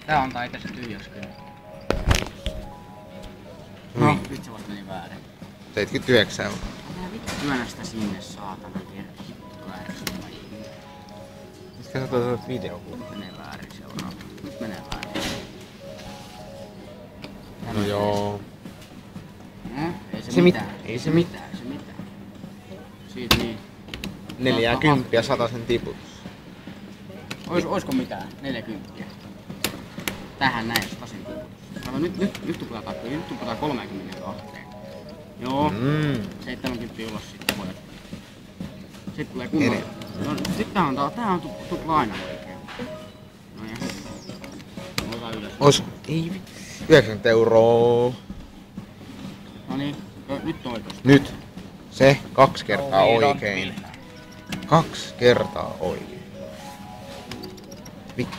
Tää on taitaisi tyhjäksi kyllä. No. Nyt se vasta meni väärin. 79 €. Älä vittu työnnä sitä sinne, saatana. Vittu ärsyttävä ihminen. Mistä sä tuot videokuva? Menee väärin seuraava. Nyt menee väärin. No joo. Ei se Se mitään. ei se mitään. Ei se mitään. Siitä niin. 40 100 tiputus. Oisko mitään? 40. Tähän näin, jos tasin tiputus. Kato nyt tuplataan takkuun. Nyt tuplataan 32. Joo. 70 ulos sitten voi. Sitten tulee kunnolla. No sit tää on tupla aina oikein. No ja. Ota ylös. Ois. Ei 90 €. Noniin. Nyt oikeus. Nyt. Se 2 kertaa oikein. 2 kertaa oikein. Vittu.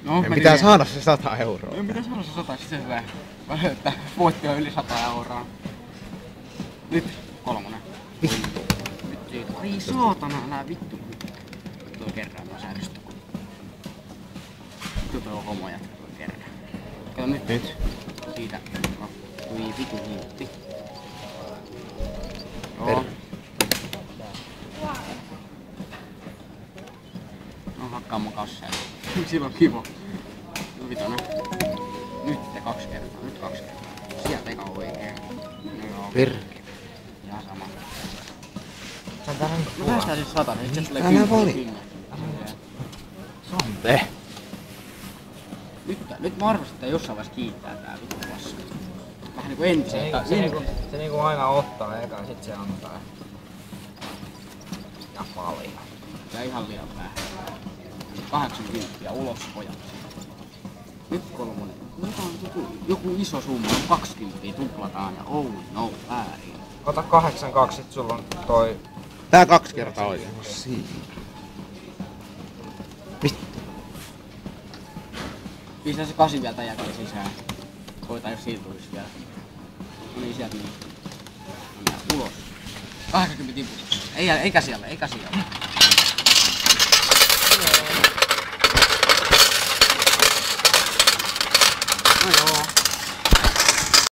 No, Meidän pitää saada se 100 €. Meidän pitää saada se 100, sit se hyvä. Että voitti on yli 100 €. Nyt 3. Vittu. Nyt siitä. Ai saatana, älä vittu. Tuo kerran mä säädöstä. Nyt on homo jätkä tuo kerran. Kato nyt. Nyt. Siitä. No. Ui vitu hiitti. Joo. No hakkaa mun kassaa. Silloin kivo. No vitona. Nyt 2 kertaa. Nyt 2 kertaa. Sieltä eka oikein. No joo. Perkele. Ihan sama. Sä tähän No päästään siis 100. Sitten tulee Älä 10. vali. 10. Sante. Nyt mä arvasin, että jossain vaiheessa kiittää tää vittu vassa. Vähän niinku entisen. Se niinku aina ottaa eka, sit se antaa. Ja paljon. Ja ihan liian vähän. 80 ulos pojat. Nyt 3. Joku iso summa, 20 tuplataan ja oh no, väärin. Ota 82, sit sulla on toi. Tää 2 kertaa oikein. Siinä. Vittu. Pistää se 8 vielä tän jälkeen sisään. Koitaan jos siitä tulisi vielä. No niin sieltä niin. Ja ulos. 80 tiputus. Eikä siellä, eikä siellä.